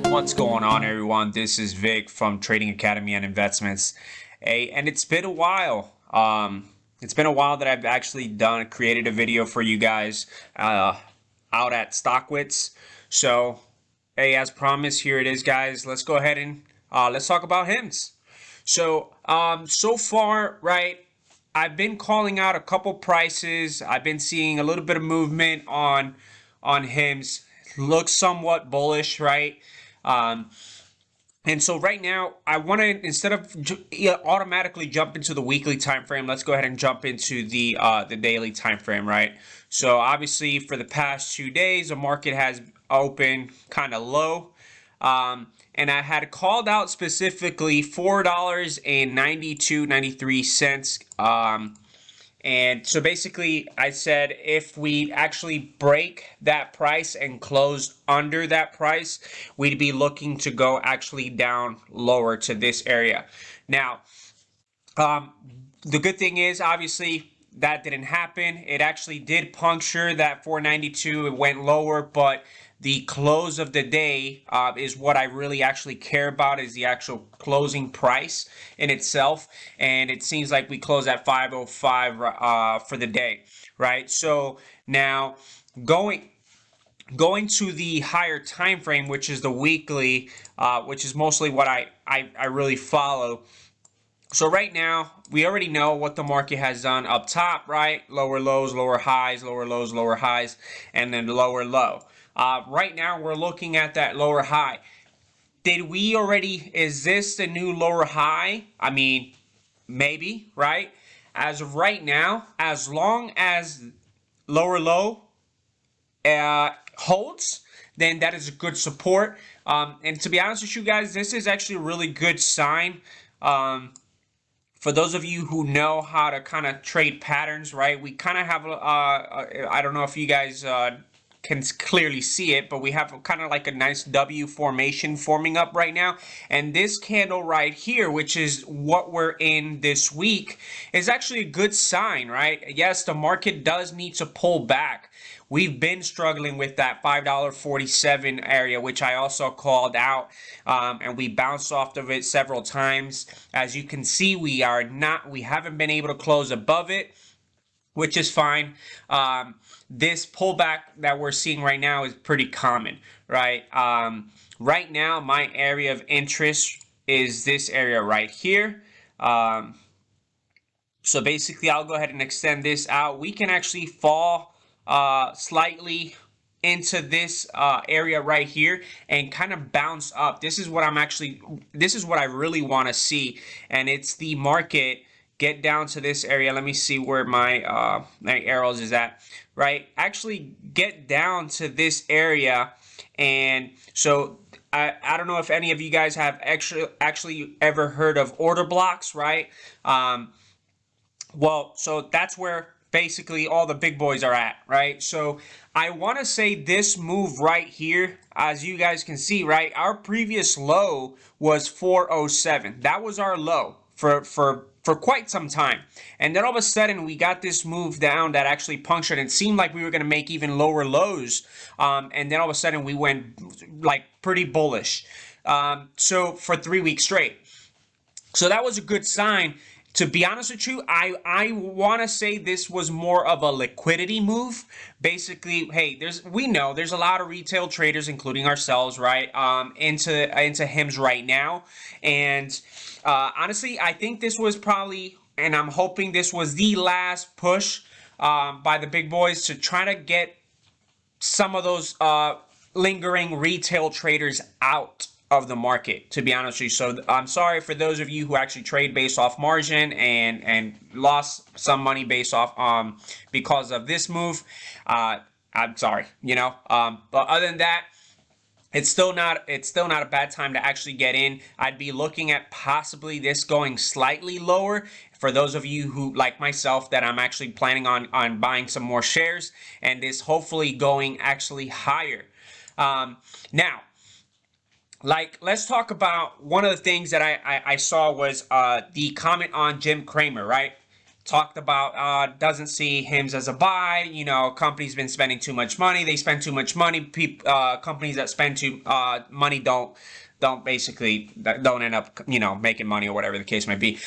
What's going on, everyone? This is Vic from Trading Academy and Investments. And it's been a while. It's been a while that I've actually created a video for you guys out at Stockwits. So, as promised, here it is, guys. Let's go ahead and let's talk about HIMS. So far, right, I've been calling out a couple prices. I've been seeing a little bit of movement on HIMS. Looks somewhat bullish, right? Um, and so right now, I want to, instead of automatically jump into the weekly time frame, let's go ahead and jump into the daily time frame, right? So obviously, for the past 2 days, the market has opened kind of low. And I had called out specifically $4.92-93. And so basically, I said if we actually break that price and close under that price, we'd be looking to go actually down lower to this area. Now, the good thing is, obviously, that didn't happen. It actually did puncture that 492. It went lower, but the close of the day is what I really actually care about, is the actual closing price in itself. And it seems like we closed at 505 for the day, right? So now going to the higher time frame, which is the weekly, which is mostly what I really follow. So right now, we already know what the market has done up top, right? Lower lows, lower highs, lower lows, lower highs, and then lower low. Right now, we're looking at that lower high. Is this the new lower high? I mean, maybe, right? As of right now, as long as lower low holds, then that is a good support. And to be honest with you guys, this is actually a really good sign. For those of you who know how to kind of trade patterns, right? We kind of have, I don't know if you guys can clearly see it, but we have kind of like a nice W formation forming up right now. And this candle right here, which is what we're in this week, is actually a good sign, right? Yes, the market does need to pull back. We've been struggling with that $5.47 area, which I also called out, and we bounced off of it several times. As you can see, we haven't been able to close above it, which is fine. This pullback that we're seeing right now is pretty common, right? Right now, my area of interest is this area right here. So basically, I'll go ahead and extend this out. We can actually fall slightly into this area right here and kind of bounce up. This is what I really want to see, and it's the market get down to this area. Let me see where my arrows is at, right? Actually get down to this area. And so I don't know if any of you guys have actually ever heard of order blocks, right? Well, so that's where basically all the big boys are at, right? So I want to say this move right here, as you guys can see, right? Our previous low was 407. That was our low for quite some time. And then all of a sudden we got this move down that actually punctured and seemed like we were going to make even lower lows. And then all of a sudden we went like pretty bullish. So for 3 weeks straight. So that was a good sign. To be honest with you, I want to say this was more of a liquidity move. Basically, hey, we know there's a lot of retail traders, including ourselves, right, into HIMS right now. And honestly, I think this was probably, and I'm hoping this was the last push by the big boys to try to get some of those lingering retail traders out of the market, to be honest with you. So I'm sorry for those of you who actually trade based off margin and lost some money based off because of this move. I'm sorry, but other than that, it's still not a bad time to actually get in. I'd be looking at possibly this going slightly lower for those of you who, like myself, that I'm actually planning on buying some more shares, and this hopefully going actually higher. Now, let's talk about one of the things that I saw was the comment on Jim Cramer, right? talked about doesn't see HIMS as a buy. You know, companies been spending too much money. They spend too much money. Companies that spend too money don't end up, you know, making money or whatever the case might be.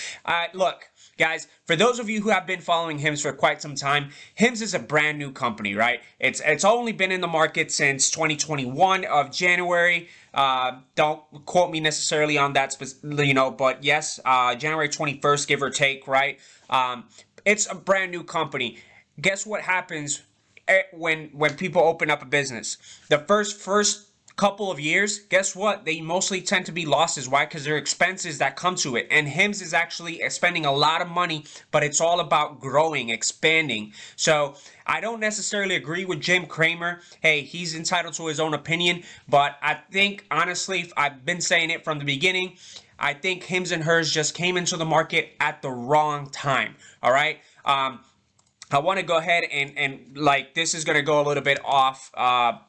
Look, guys, for those of you who have been following HIMS for quite some time, HIMS is a brand new company, right? It's only been in the market since 2021 of January. Don't quote me necessarily on that, you know, but yes, January 21st, give or take, right? It's a brand new company. Guess what happens when people open up a business? The first couple of years, guess what? They mostly tend to be losses. Why? Because there are expenses that come to it. And HIMS is actually spending a lot of money, but it's all about growing, expanding. So I don't necessarily agree with Jim Cramer. Hey, he's entitled to his own opinion, but I think, honestly, I've been saying it from the beginning, I think HIMS and HERS just came into the market at the wrong time. All right. I want to go ahead and like, this is going to go a little bit off,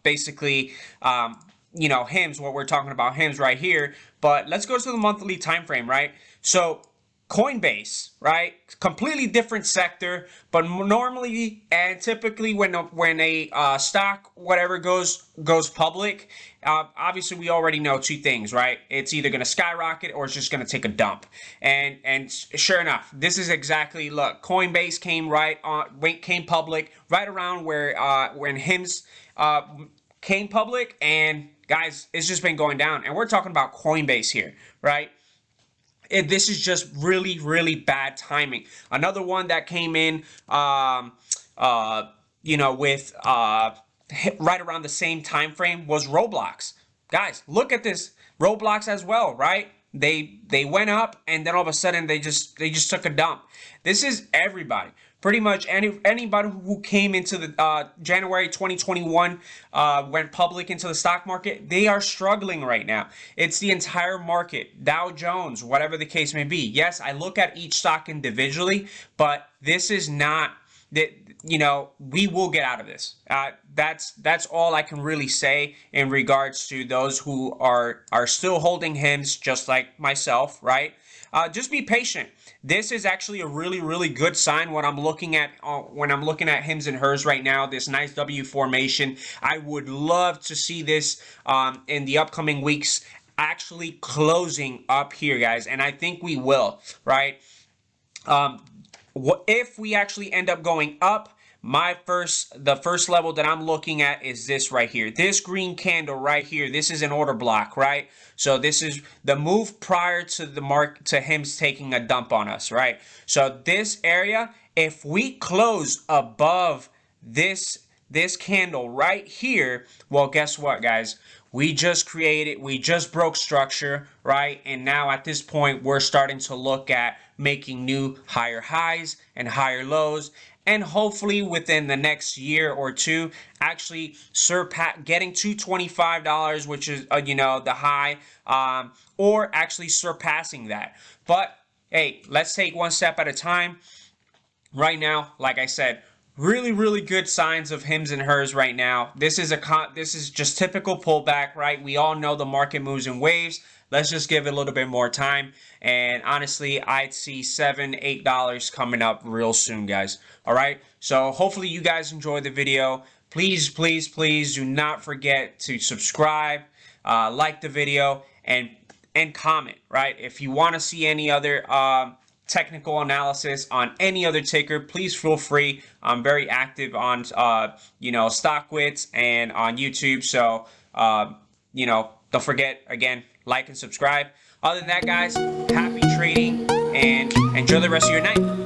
basically, you know, HIMS, what we're talking about HIMS right here, but let's go to the monthly time frame, right? So Coinbase, right? Completely different sector, but normally and typically when a stock whatever goes public, obviously we already know two things, right? It's either going to skyrocket or it's just going to take a dump. And sure enough, this is exactly, look, Coinbase came public right around where when HIMS came public, and guys, it's just been going down. And we're talking about Coinbase here, right? This is just really, really bad timing. Another one that came in, you know, with right around the same time frame was Roblox. Guys, look at this. Roblox as well, right? They went up, and then all of a sudden they just took a dump. This is everybody. Pretty much anybody who came into the January 2021 went public into the stock market, they are struggling right now. It's the entire market, Dow Jones, whatever the case may be. Yes, I look at each stock individually, but this is not that, you know, we will get out of this. That's all I can really say in regards to those who are still holding HIMS, just like myself, right? Just be patient. This is actually a really, really good sign when I'm looking at HIMS and HERS right now, this nice W formation. I would love to see this in the upcoming weeks actually closing up here, guys, and I think we will, right? If we actually end up going up, the first level that I'm looking at is this right here. This green candle right here. This is an order block, right? So this is the move prior to to HIMS taking a dump on us, right? So this area, if we close above this candle right here, well, guess what, guys? We just broke structure, right? And now at this point, we're starting to look at making new higher highs and higher lows. And hopefully within the next year or two, actually getting to $25, which is, you know, the high, or actually surpassing that. But hey, let's take one step at a time. Right now, like I said, really, really good signs of HIMS and HERS right now. This is just typical pullback, right? We all know the market moves in waves. Let's just give it a little bit more time. And honestly, I'd see $7, $8 coming up real soon, guys. All right. So hopefully you guys enjoy the video. Please, please, please do not forget to subscribe, like the video, and comment, right? If you want to see any other technical analysis on any other ticker, please feel free. I'm very active on, you know, StockWits and on YouTube. So, you know, don't forget, again, like and subscribe. Other than that, guys, happy trading and enjoy the rest of your night.